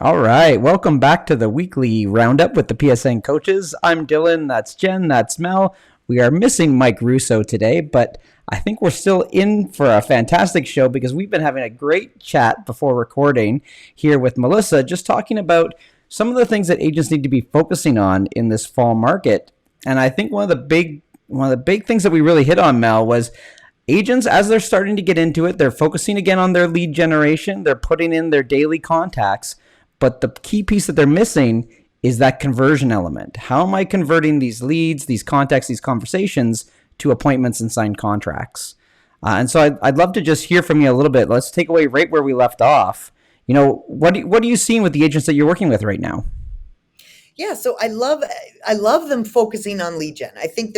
All right. Welcome back to the weekly roundup with the PSN coaches. I'm Dylan. That's Jen. That's Mel. We are missing Mike Russo today, but I think we're still in for a fantastic show because we've been having a great chat before recording here with Melissa, just talking about some of the things that agents need to be focusing on in this fall market. And I think one of the big things that we really hit on, Mel, was agents, as they're starting to get into it, they're focusing again on their lead generation. They're putting in their daily contacts. But the key piece that they're missing is that conversion element. How am I converting these leads, these contacts, these conversations to appointments and signed contracts? And so I'd love to just hear from you a little bit. Let's take away right where we left off. What are you seeing with the agents that you're working with right now? Yeah, so I love them focusing on lead gen. I think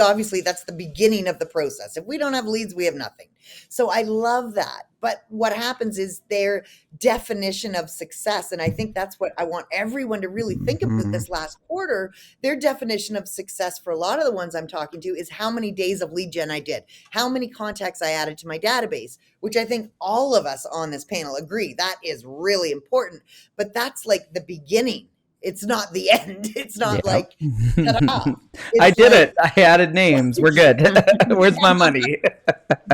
obviously that's the beginning of the process. If we don't have leads, we have nothing. So I love that. But what happens is their definition of success, and I think that's what I want everyone to really think about this last quarter. Their definition of success for a lot of the ones I'm talking to is how many days of lead gen I did, how many contacts I added to my database, which I think all of us on this panel agree that is really important. But that's like the beginning. It's not the end. It's not like, ta-da. I did it. I added names. We're good. Where's my money?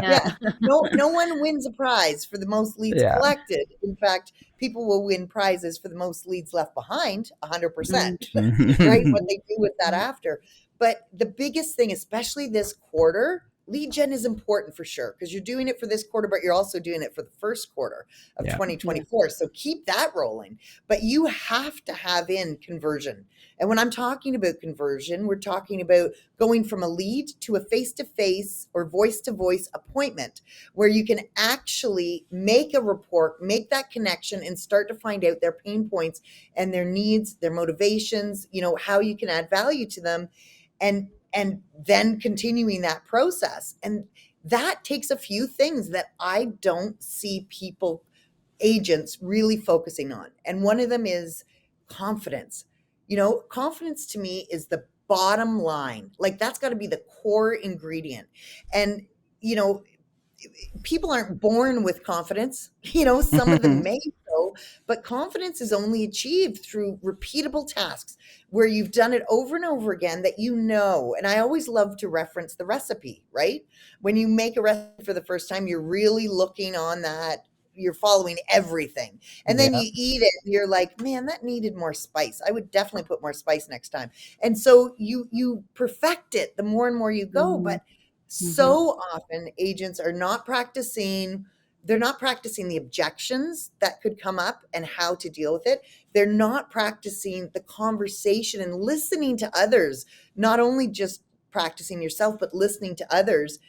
Yeah. No one wins a prize for the most leads collected. In fact, people will win prizes for the most leads left behind, 100%, right? What they do with that after. But the biggest thing, especially this quarter, lead gen is important for sure because you're doing it for this quarter, but you're also doing it for the first quarter of 2024. So keep that rolling. But you have to have in conversion. And when I'm talking about conversion, we're talking about going from a lead to a face-to-face or voice-to-voice appointment where you can actually make a rapport, make that connection, and start to find out their pain points and their needs, their motivations, how you can add value to them. And then continuing that process. And that takes a few things that I don't see agents really focusing on. And one of them is confidence. Confidence to me is the bottom line. Like that's got to be the core ingredient. And, people aren't born with confidence. Some of them may so, but confidence is only achieved through repeatable tasks where you've done it over and over again that and I always love to reference the recipe, right? When you make a recipe for the first time, you're really looking on that, you're following everything. And then you eat it, and you're like, man, that needed more spice. I would definitely put more spice next time. And so you perfect it the more and more you go, but so often agents are not practicing. They're not practicing the objections that could come up and how to deal with it. They're not practicing the conversation and listening to others, not only just practicing yourself, but listening to others.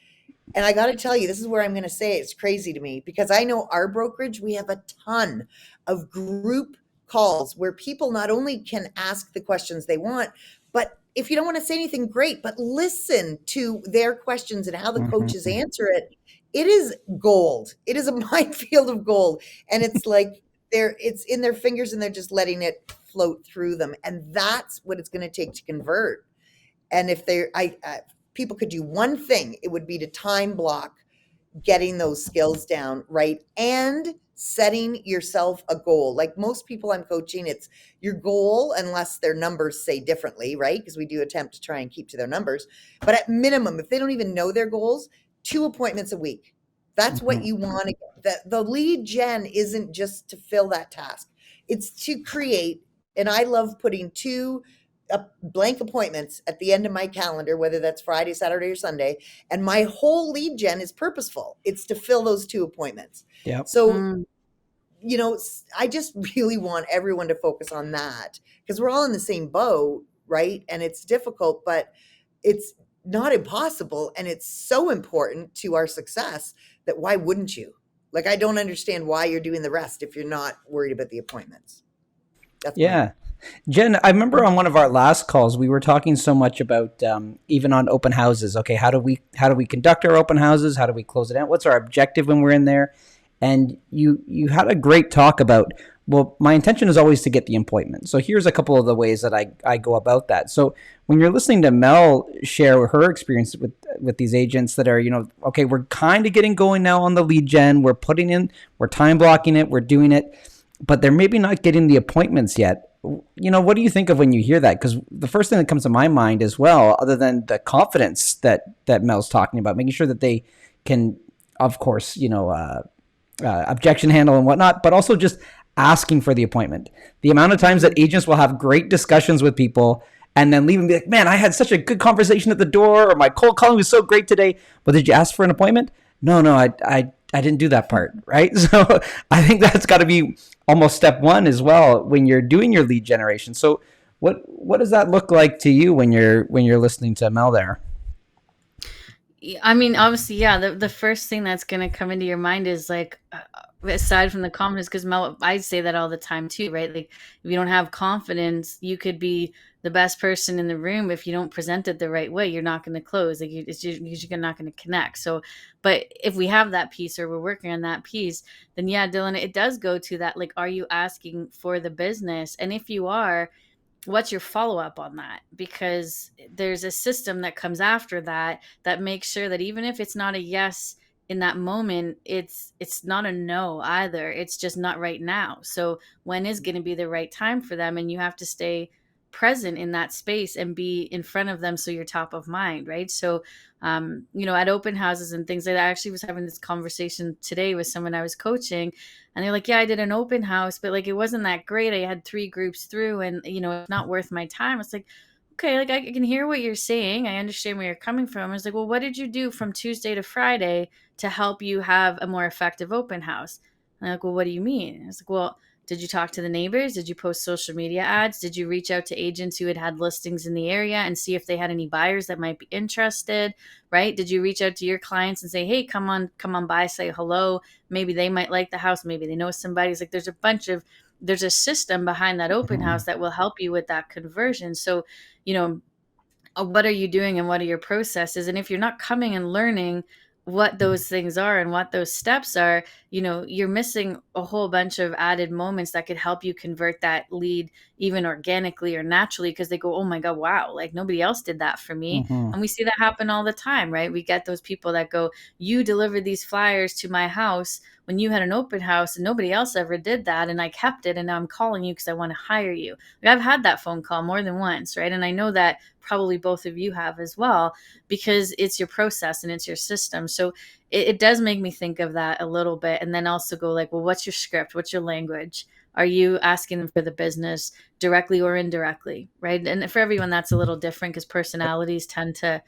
And I got to tell you, this is where I'm going to say it's crazy to me because I know our brokerage, we have a ton of group calls where people not only can ask the questions they want, but if you don't want to say anything, great, but listen to their questions and how the coaches answer it. It is gold. It is a minefield of gold. And it's like it's in their fingers and they're just letting it float through them. And that's what it's going to take to convert. And if people could do one thing, it would be to time block getting those skills down, right? And setting yourself a goal. Like most people I'm coaching, it's your goal, unless their numbers say differently, right? Because we do attempt to try and keep to their numbers. But at minimum, if they don't even know their goals, 2 appointments a week. That's what you want to get. The lead gen isn't just to fill that task. It's to create, and I love putting 2 blank appointments at the end of my calendar, whether that's Friday, Saturday, or Sunday. And my whole lead gen is purposeful. It's to fill those 2 appointments. Yep. So, I just really want everyone to focus on that because we're all in the same boat, right? And it's difficult, but it's not impossible. And it's so important to our success that why wouldn't you? Like, I don't understand why you're doing the rest if you're not worried about the appointments. That's Jen, I remember on one of our last calls, we were talking so much about even on open houses. Okay, how do we conduct our open houses? How do we close it out? What's our objective when we're in there? And you had a great talk about, well, my intention is always to get the appointment. So here's a couple of the ways that I go about that. So when you're listening to Mel share her experience with these agents that are, okay, we're kind of getting going now on the lead gen. We're time blocking it. We're doing it. but they're maybe not getting the appointments yet. What do you think of when you hear that? Because the first thing that comes to my mind as well, other than the confidence that Mel's talking about, making sure that they can, of course, objection handle and whatnot, but also just asking for the appointment. The amount of times that agents will have great discussions with people and then leave and be like, man, I had such a good conversation at the door, or my cold calling was so great today, but did you ask for an appointment? No, I didn't do that part, right? So I think that's got to be almost step one as well when you're doing your lead generation. So what does that look like to you when you're listening to Mel there? I mean, obviously, yeah, the first thing that's going to come into your mind is like, aside from the confidence, because Mel, I say that all the time too, right? Like, if you don't have confidence, you could be the best person in the room. If you don't present it the right way, you're not going to close. Like, you're not going to connect. So, but if we have that piece, or we're working on that piece, then yeah, Dylan, it does go to that. Like, are you asking for the business? And if you are, what's your follow-up on that? Because there's a system that comes after that that makes sure that even if it's not a yes in that moment, it's not a no either. It's just not right now. So when is going to be the right time for them? And you have to stay present in that space and be in front of them so you're top of mind, right? So at open houses and things like that, I actually was having this conversation today with someone I was coaching, and they're like, yeah, I did an open house, but like it wasn't that great. I had 3 groups through, and it's not worth my time. It's like, okay, like I can hear what you're saying. I understand where you're coming from. I was like, well, what did you do from Tuesday to Friday to help you have a more effective open house? And I'm like, well, what do you mean? I was like, well, did you talk to the neighbors? Did you post social media ads? Did you reach out to agents who had listings in the area and see if they had any buyers that might be interested? Right? Did you reach out to your clients and say, hey, come on by, say hello. Maybe they might like the house. Maybe they know somebody. It's like there's a system behind that open house that will help you with that conversion. So, what are you doing and what are your processes? And if you're not coming and learning what those things are and what those steps are, you're missing a whole bunch of added moments that could help you convert that lead even organically or naturally, because they go, oh my God, wow, like nobody else did that for me. Mm-hmm. And we see that happen all the time, right? We get those people that go, you delivered these flyers to my house when you had an open house and nobody else ever did that. And I kept it. And now I'm calling you because I want to hire you. Like, I've had that phone call more than once, right? And I know that probably both of you have as well, because it's your process and it's your system. So it does make me think of that a little bit. And then also go like, well, what's your script? What's your language? Are you asking them for the business directly or indirectly, right? And for everyone, that's a little different because personalities tend to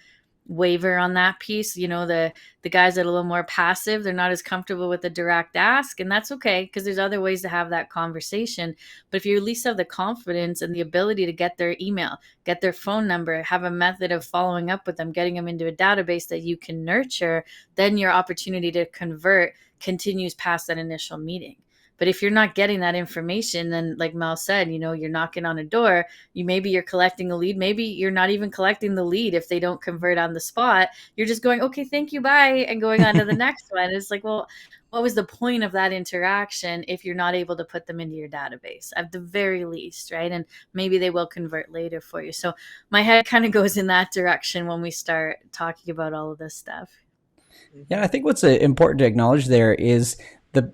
waver on that piece. The guys that are a little more passive, they're not as comfortable with the direct ask, and that's okay, because there's other ways to have that conversation. But if you at least have the confidence and the ability to get their email, get their phone number, have a method of following up with them, getting them into a database that you can nurture, then your opportunity to convert continues past that initial meeting. But if you're not getting that information, then like Mel said, you're knocking on a door, maybe you're collecting a lead, maybe you're not even collecting the lead if they don't convert on the spot. You're just going, okay, thank you, bye, and going on to the next one. It's like, well, what was the point of that interaction if you're not able to put them into your database at the very least, right? And maybe they will convert later for you. So my head kind of goes in that direction when we start talking about all of this stuff. Yeah, I think what's important to acknowledge there is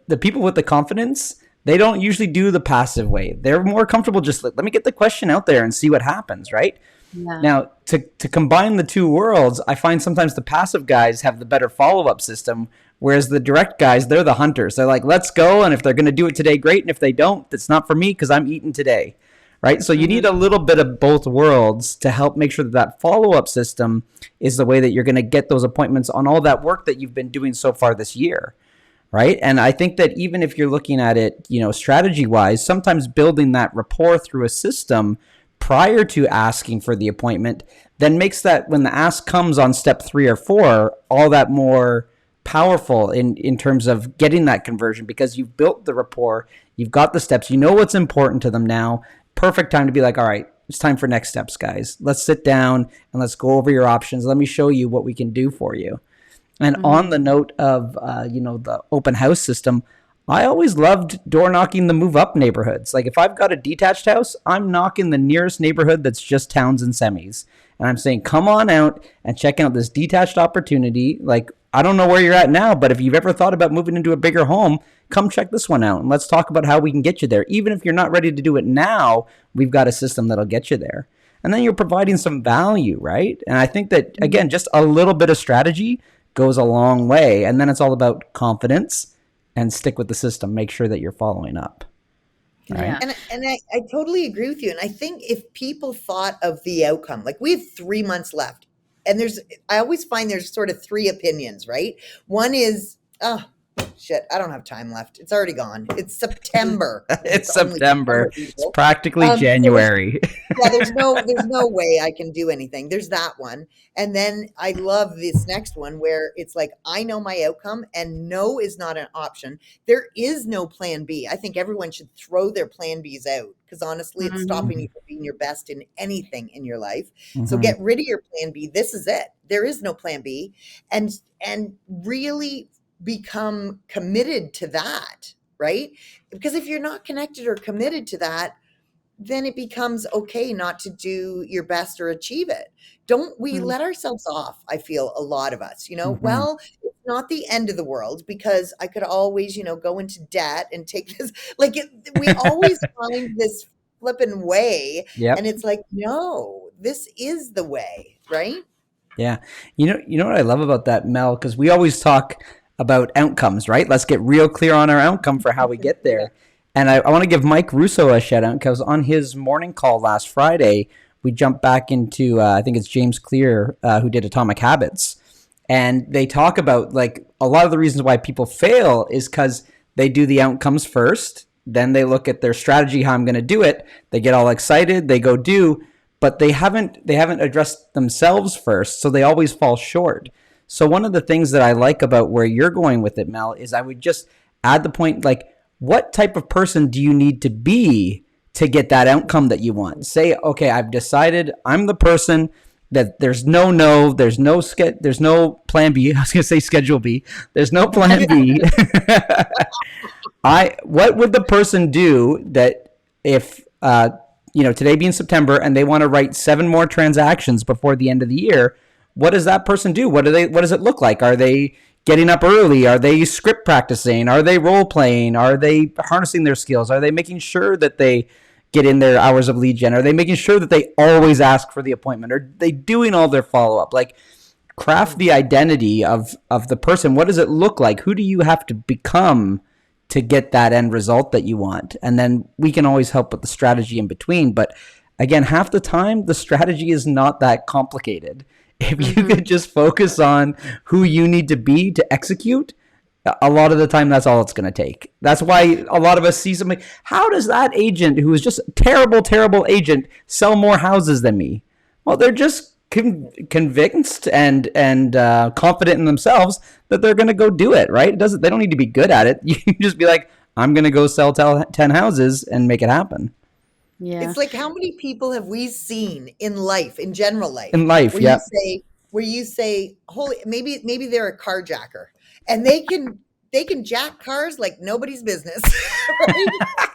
the people with the confidence, they don't usually do the passive way. They're more comfortable just let me get the question out there and see what happens, right? Yeah. Now, to combine the two worlds, I find sometimes the passive guys have the better follow-up system, whereas the direct guys, they're the hunters. They're like, let's go, and if they're going to do it today, great, and if they don't, it's not for me because I'm eating today, right? So you need a little bit of both worlds to help make sure that follow-up system is the way that you're going to get those appointments on all that work that you've been doing so far this year. Right. And I think that even if you're looking at it, strategy wise, sometimes building that rapport through a system prior to asking for the appointment then makes that when the ask comes on step 3 or 4, all that more powerful in terms of getting that conversion, because you've built the rapport, you've got the steps, what's important to them now. Perfect time to be like, all right, it's time for next steps, guys. Let's sit down and let's go over your options. Let me show you what we can do for you. And on the note of, the open house system, I always loved door knocking the move up neighborhoods. Like if I've got a detached house, I'm knocking the nearest neighborhood that's just towns and semis. And I'm saying, come on out and check out this detached opportunity. Like I don't know where you're at now, but if you've ever thought about moving into a bigger home, come check this one out and let's talk about how we can get you there. Even if you're not ready to do it now, we've got a system that'll get you there. And then you're providing some value, right? And I think that, again, just a little bit of strategy goes a long way. And then it's all about confidence and stick with the system. Make sure that you're following up. Right? Yeah. And I totally agree with you. And I think if people thought of the outcome, like we have 3 months left, and I always find there's sort of three opinions, right? One is, oh, shit, I don't have time left. It's already gone. It's September. It's September. It's practically So January. yeah, there's no way I can do anything. There's that one. And then I love this next one where it's like, I know my outcome and no is not an option. There is no plan B. I think everyone should throw their plan Bs out because honestly, it's stopping you from being your best in anything in your life. So get rid of your plan B. This is it. There is no plan B. And really become committed to that, right? Because if you're not connected or committed to that, then it becomes okay not to do your best or achieve it. Don't we let ourselves off? I feel a lot of us, well, it's not the end of the world because I could always, go into debt and take this, we always find this flipping way. Yep. And it's like, no, this is the way, right? Yeah. You know what I love about that, Mel, because we always talk about outcomes, right? Let's get real clear on our outcome for how we get there. And I want to give Mike Russo a shout out because on his morning call last Friday, we jumped back into, I think it's James Clear who did Atomic Habits. And they talk about like a lot of the reasons why people fail is because they do the outcomes first. Then they look at their strategy, how I'm going to do it. They get all excited. They go do, but they haven't addressed themselves first. So they always fall short. So one of the things that I like about where you're going with it, Mel, is I would just add the point like, what type of person do you need to be to get that outcome that you want? Say, okay, I've decided I'm the person that there's no plan B. I was going to say schedule B. There's no plan B. What would the person do that if, today being September and they want to write 7 more transactions before the end of the year, what does that person do? What does it look like? Are they getting up early? Are they script practicing? Are they role playing? Are they harnessing their skills? Are they making sure that they get in their hours of lead gen? Are they making sure that they always ask for the appointment? Are they doing all their follow up? Like craft the identity of the person. What does it look like? Who do you have to become to get that end result that you want? And then we can always help with the strategy in between. But again, half the time, the strategy is not that complicated. If you could just focus on who you need to be to execute, a lot of the time that's all it's going to take. That's why a lot of us see something. How does that agent who is just a terrible agent sell more houses than me? Well, they're just convinced and confident in themselves that they're going to go do it, right? They don't need to be good at it. You just be like, I'm going to go sell 10 houses and make it happen. Yeah. It's like, how many people have we seen in life, in general life? In life, yeah. Where you say, holy, maybe they're a carjacker and they can jack cars like nobody's business. Right?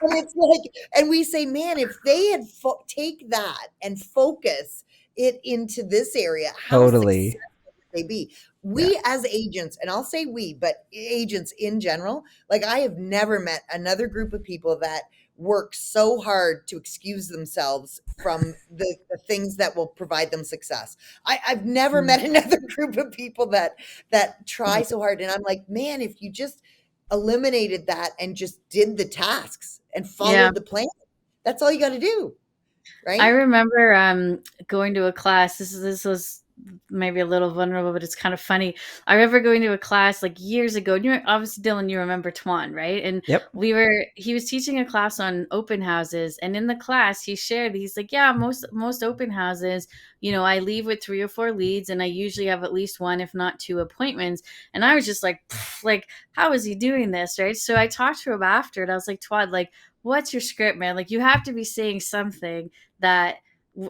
And it's like, and we say, man, if they had take that and focus it into this area, how totally successful would they be? We as agents, and I'll say we, but agents in general, like I have never met another group of people that work so hard to excuse themselves from the things that will provide them success. I've never met another group of people that try so hard. And I'm like, man, if you just eliminated that and just did the tasks and followed the plan, that's all you got to do. Right. I remember going to a class. This was maybe a little vulnerable, but it's kind of funny. I remember going to a class like years ago. Obviously, Dylan, you remember Twan, right? And yep. He was teaching a class on open houses, and in the class, he's like, yeah, most open houses, I leave with 3 or 4 leads, and I usually have at least 1, if not 2 appointments. And I was just like, how is he doing this, right? So I talked to him after, and I was like, Twan, like, what's your script, man? Like, you have to be saying something that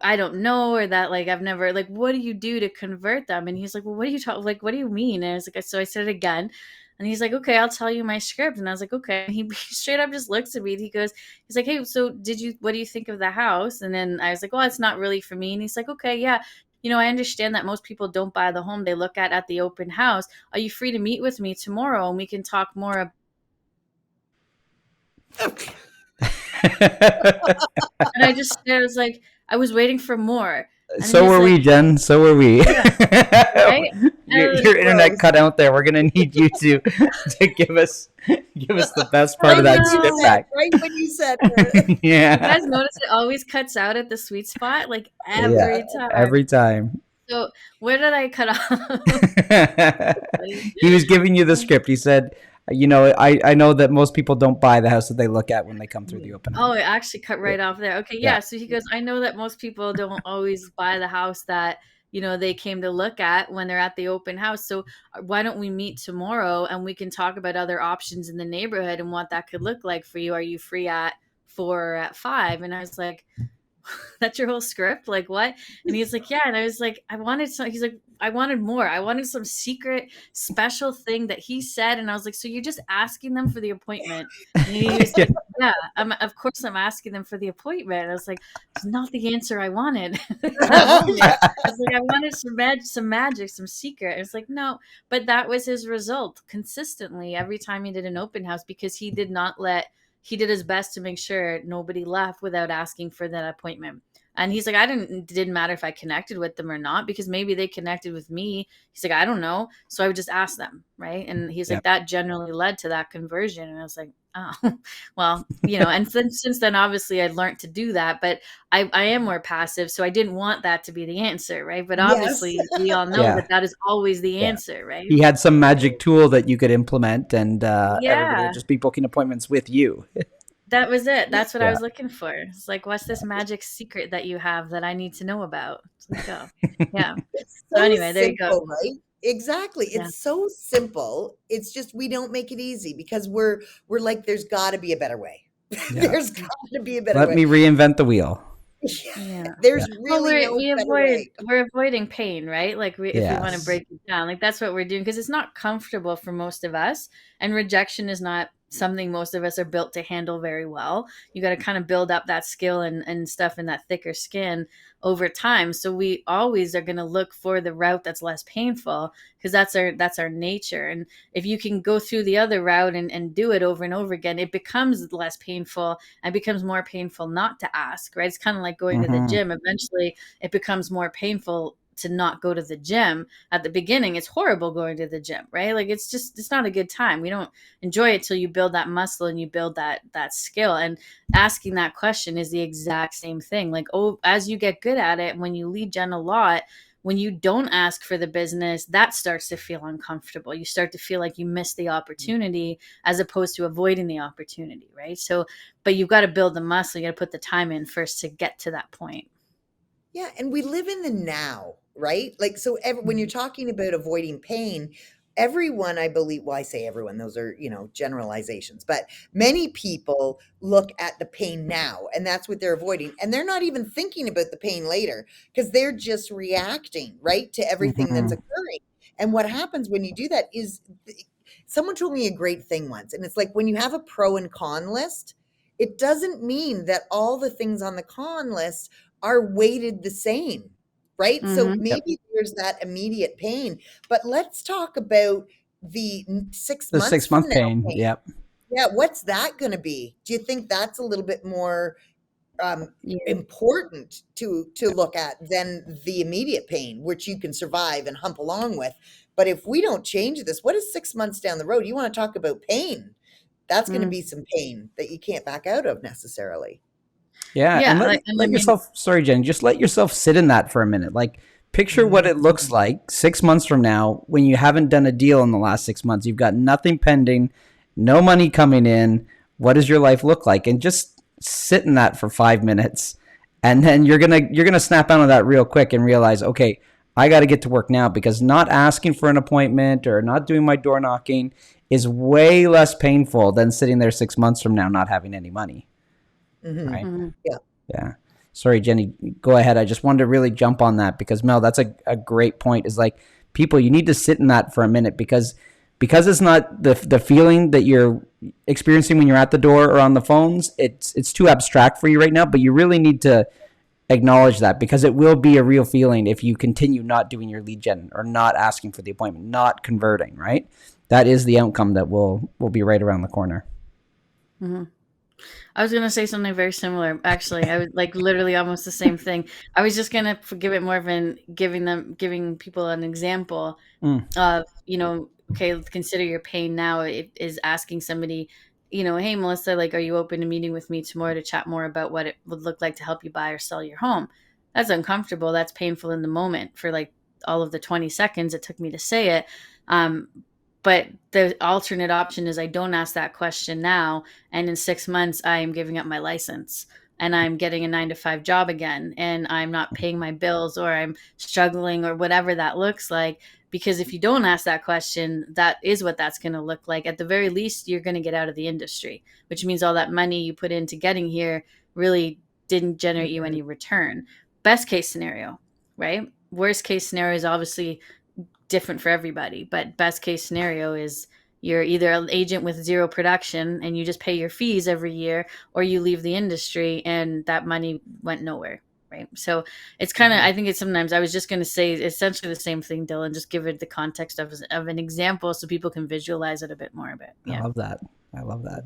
I don't know, or that like I've never, like, what do you do to convert them? And he's like, well, what do you talk, like, what do you mean? And I was like, so I said it again, and he's like, okay, I'll tell you my script. And I was like, okay. And he straight up just looks at me and he's like, hey, so what do you think of the house? And then I was like, well, it's not really for me. And he's like, okay, yeah, I understand that most people don't buy the home they look at the open house. Are you free to meet with me tomorrow and we can talk more? And I was like, I was waiting for more. And So he's were like, we, Jen. So were we. yeah, right. Your internet Gross. cut out there. We're gonna need you to give us the best part I of that know. skip back. Right when you said it. You Yeah. guys notice it always cuts out at the sweet spot, like Yeah. every time. Every time. So where did I cut off? He was giving you the script. He said, I know that most people don't buy the house that they look at when they come through the open Oh, house. it actually cut right off there. Okay, Yeah. yeah. So he goes, I know that most people don't always buy the house that, they came to look at when they're at the open house. So why don't we meet tomorrow and we can talk about other options in the neighborhood and what that could look like for you? Are you free at 4 or at 5? And I was like, that's your whole script? Like what? And he's like, yeah. And I was like, he's like, I wanted more. I wanted some secret special thing that he said. And I was like, so you're just asking them for the appointment? And he was like, yeah, of course I'm asking them for the appointment. And I was like, it's not the answer I wanted at that moment. I was like, I wanted some magic, some secret. And it's like, no, but that was his result consistently every time he did an open house, because he did his best to make sure nobody left without asking for that appointment. And he's like, didn't matter if I connected with them or not, because maybe they connected with me. He's like, I don't know. So I would just ask them. Right. And he's like, that generally led to that conversion. And I was like, oh, well, and since then, obviously I'd learned to do that, but I am more passive. So I didn't want that to be the answer. Right. But obviously we all know that is always the answer. Right. He had some magic tool that you could implement, and everybody Yeah. would just be booking appointments with you. That was it. That's what I was looking for. It's like, what's this magic secret that you have that I need to know about? It's like, oh, yeah. It's So anyway, there you simple, go. right? Exactly. Yeah. It's so simple. It's just we don't make it easy because we're like, there's got to be a better way. There's got to be a better way. Let me reinvent the wheel. Yeah. There's really no better way. We're avoiding pain, right? Like if we want to break it down, like that's what we're doing, because it's not comfortable for most of us, and rejection is not something most of us are built to handle very well. You got to kind of build up that skill and stuff in that thicker skin over time. So we always are going to look for the route that's less painful, because that's our nature. And if you can go through the other route and do it over and over again, it becomes less painful and becomes more painful not to ask, right? It's kind of like going to the gym. Eventually it becomes more painful to not go to the gym. At the beginning, it's horrible going to the gym, right? Like it's not a good time. We don't enjoy it till you build that muscle and you build that skill. And asking that question is the exact same thing. Like, as you get good at it, when you lead gen a lot, when you don't ask for the business, that starts to feel uncomfortable. You start to feel like you missed the opportunity as opposed to avoiding the opportunity, right? So, but you've got to build the muscle. You got to put the time in first to get to that point. Yeah. And we live in the now, right? Like, so when you're talking about avoiding pain, everyone, I believe, well, I say everyone, those are, generalizations, but many people look at the pain now, and that's what they're avoiding. And they're not even thinking about the pain later, because they're just reacting, right, to everything that's occurring. And what happens when you do that is, someone told me a great thing once, and it's like, when you have a pro and con list, it doesn't mean that all the things on the con list are weighted the same, right? So maybe there's that immediate pain, but let's talk about the 6 months 6-month pain. Yep. Yeah. What's that going to be? Do you think that's a little bit more important to look at than the immediate pain, which you can survive and hump along with? But if we don't change this, what is 6 months down the road? You want to talk about pain? That's going to be some pain that you can't back out of necessarily. Yeah. And let yourself, sorry, Jen, just let yourself sit in that for a minute. Like, picture what it looks like 6 months from now when you haven't done a deal in the last 6 months. You've got nothing pending, no money coming in. What does your life look like? And just sit in that for 5 minutes. And then you're gonna snap out of that real quick and realize, okay, I got to get to work now, because not asking for an appointment or not doing my door knocking is way less painful than sitting there 6 months from now not having any money. Right? Yeah. Sorry, Jenny, go ahead. I just wanted to really jump on that, because Mel, that's a great point. Is like, people, you need to sit in that for a minute, because it's not the feeling that you're experiencing when you're at the door or on the phones. It's too abstract for you right now, but you really need to acknowledge that, because it will be a real feeling if you continue not doing your lead gen or not asking for the appointment, not converting, right? That is the outcome that will be right around the corner. Mm-hmm. I was gonna say something very similar. Actually, I was like literally almost the same thing. I was just gonna give it more of an giving people an example of, okay, consider your pain now. It is asking somebody, hey Melissa, like, are you open to meeting with me tomorrow to chat more about what it would look like to help you buy or sell your home? That's uncomfortable. That's painful in the moment for like all of the 20 seconds it took me to say it. Um, but the alternate option is I don't ask that question now, and in 6 months I am giving up my license and I'm getting a 9 to 5 job again, and I'm not paying my bills, or I'm struggling, or whatever that looks like. Because if you don't ask that question, that is what that's going to look like. At the very least, you're going to get out of the industry, which means all that money you put into getting here really didn't generate you any return. Best case scenario, right? Worst case scenario is obviously different for everybody, but best case scenario is you're either an agent with zero production and you just pay your fees every year, or you leave the industry and that money went nowhere, right? So it's kind of, I think it's sometimes, I was just going to say essentially the same thing, Dylan, just give it the context of an example so people can visualize it a bit more. But yeah. I love that. I love that.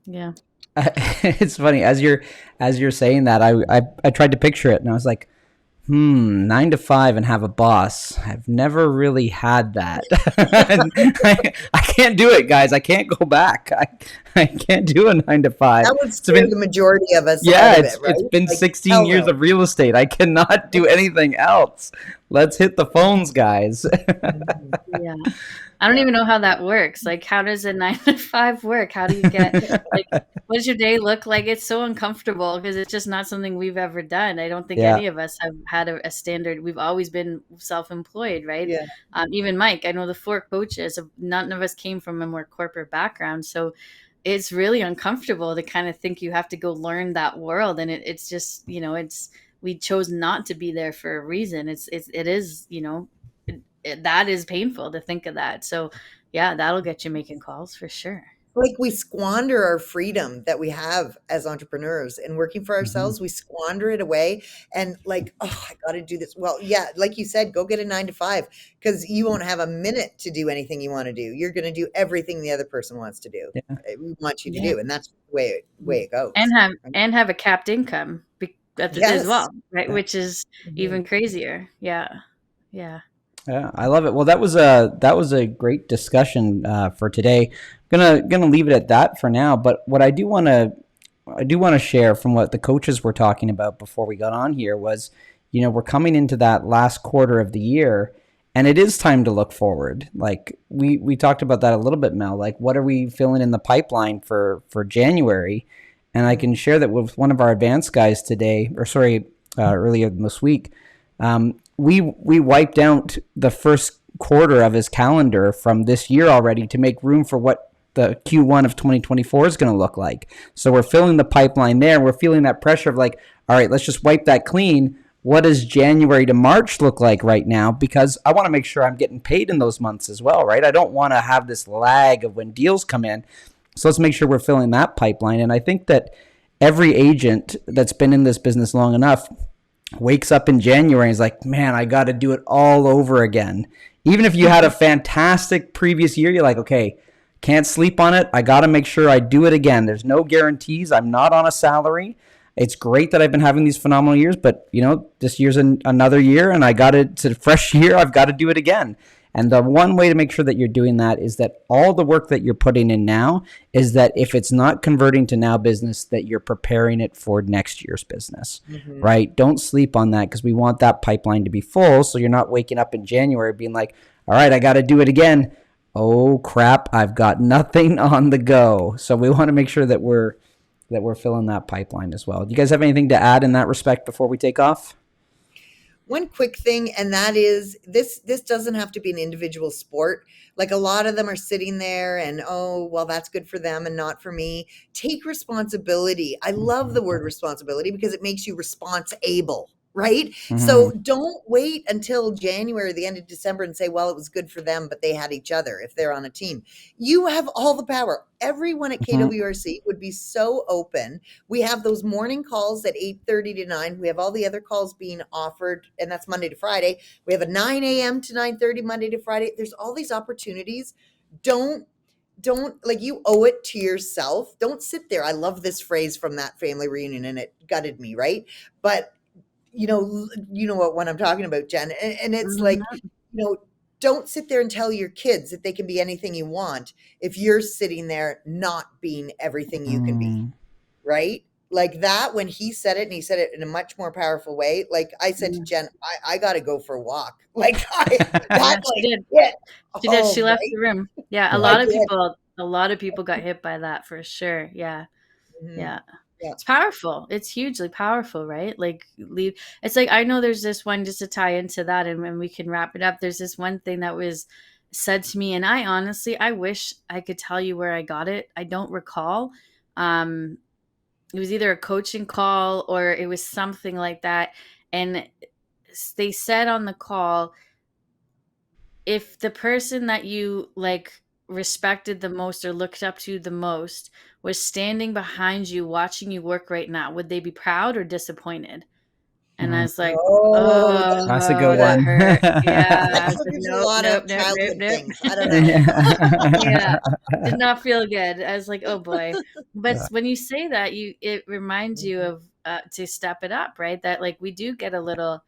Yeah. It's funny, as you're saying that, I tried to picture it, and I was like, 9 to 5 and have a boss. I've never really had that. I can't do it, guys. I can't go back. I can't do a 9 to 5. That would scare the majority of us out of it, right? It's been Like, 16 years no. of real estate. I cannot do anything else. Let's hit the phones, guys. Yeah. I don't even know how that works. Like, how does a 9 to 5 work? How do you get, like, what does your day look like? It's so uncomfortable because it's just not something we've ever done. I don't think Yeah. any of us have had a standard. We've always been self-employed, right? Yeah. Even Mike, I know the 4 coaches, none of us came from a more corporate background. So it's really uncomfortable to kind of think you have to go learn that world. And it's just, we chose not to be there for a reason. It is, that is painful to think of that. So yeah, that'll get you making calls for sure. Like, we squander our freedom that we have as entrepreneurs and working for ourselves. We squander it away, and like, oh, I got to do this. Well, yeah, like you said, go get a 9 to 5, because you won't have a minute to do anything you want to do. You're going to do everything the other person wants to do. Yeah. We want you to Yeah. do, and that's the way it goes. And have a capped income as Yes. well, right? Yeah. Which is even crazier. Yeah. Yeah. Yeah, I love it. Well, that was a great discussion for today. Gonna leave it at that for now. But what I do want to share from what the coaches were talking about before we got on here was, we're coming into that last quarter of the year, and it is time to look forward. Like we talked about that a little bit, Mel. Like, what are we filling in the pipeline for January? And I can share that with one of our advanced guys today, earlier this week. We wiped out the first quarter of his calendar from this year already to make room for what the Q1 of 2024 is going to look like. So we're filling the pipeline there. We're feeling that pressure of like, all right, let's just wipe that clean. What does January to March look like right now? Because I want to make sure I'm getting paid in those months as well, right? I don't want to have this lag of when deals come in. So let's make sure we're filling that pipeline. And I think that every agent that's been in this business long enough wakes up in January and is like, man, I got to do it all over again. Even if you had a fantastic previous year, you're like, okay, can't sleep on it. I got to make sure I do it again. There's no guarantees. I'm not on a salary. It's great that I've been having these phenomenal years, but this year's another year, and it's a fresh year. I've got to do it again. And the one way to make sure that you're doing that is that all the work that you're putting in now is that if it's not converting to now business, that you're preparing it for next year's business, right? Don't sleep on that, because we want that pipeline to be full. So you're not waking up in January being like, all right, I got to do it again. Oh crap, I've got nothing on the go. So we want to make sure that we're filling that pipeline as well. Do you guys have anything to add in that respect before we take off? One quick thing, and that is this doesn't have to be an individual sport. Like, a lot of them are sitting there and, oh, well, that's good for them and not for me. Take responsibility. I love the word responsibility because it makes you responsible, right? So don't wait until January, the end of December, and say, well, it was good for them, but they had each other if they're on a team. You have all the power. Everyone at KWRC would be so open. We have those morning calls at 8:30 to 9. We have all the other calls being offered, and that's Monday to Friday. We have a 9 a.m. to 9:30 Monday to Friday. There's all these opportunities. Don't like, you owe it to yourself. Don't sit there. I love this phrase from that family reunion, and it gutted me, right? But you know what one I'm talking about, Jen. And it's like, don't sit there and tell your kids that they can be anything you want if you're sitting there not being everything you can be, right? Like that, when he said it, and he said it in a much more powerful way. Like I said to Jen, I got to go for a walk. Like she did. it. She did. She left Right? the room. Yeah, a lot of people got hit by that for sure. Yeah. Yeah. Yeah. It's powerful. It's hugely powerful, right? Like it's like, I know there's this one, just to tie into that, and when we can wrap it up, there's this one thing that was said to me, and I honestly, I wish I could tell you where I got it. I don't recall. It was either a coaching call or it was something like that. And they said on the call, if the person that you like respected the most or looked up to the most was standing behind you watching you work right now, would they be proud or disappointed? And I was like, oh, That's a good that one. hurt. Yeah. That I was like, triggers a nope, lot nope, of nope, nope, childhood nope. things. I don't know. Yeah. Did not feel good. I was like, oh boy. But when you say that, it reminds you of to step it up, right? That like we do get a little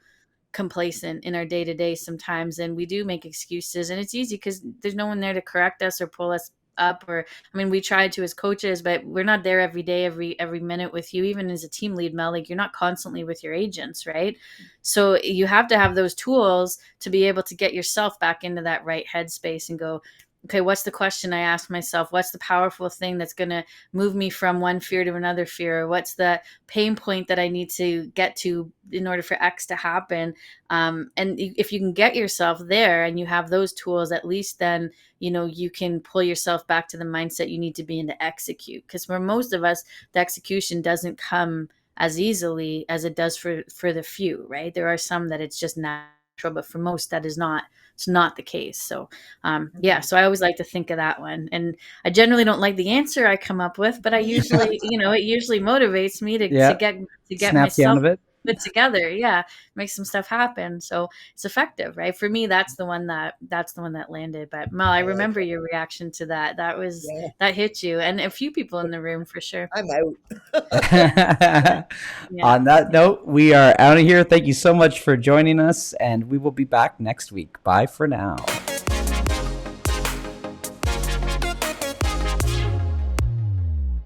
complacent in our day to day sometimes, and we do make excuses, and it's easy because there's no one there to correct us or pull us up. Or I mean, we try to as coaches, but we're not there every day, every minute with you. Even as a team lead, Mel, like you're not constantly with your agents, right? So you have to have those tools to be able to get yourself back into that right headspace and go, okay, what's the question I ask myself? What's the powerful thing that's going to move me from one fear to another fear? Or what's the pain point that I need to get to in order for X to happen? And if you can get yourself there and you have those tools, at least then, you can pull yourself back to the mindset you need to be in to execute. Because for most of us, the execution doesn't come as easily as it does for the few, right? There are some that it's just natural, but for most that is not. It's not the case. So, so I always like to think of that one. And I generally don't like the answer I come up with, but I usually, it usually motivates me to get Snaps you out myself of it. put together. Yeah. Make some stuff happen. So it's effective, right? For me, that's the one that landed. But Mel, I remember your reaction to that. That hit you, and a few people in the room for sure. I'm out. On that note, we are out of here. Thank you so much for joining us, and we will be back next week. Bye for now.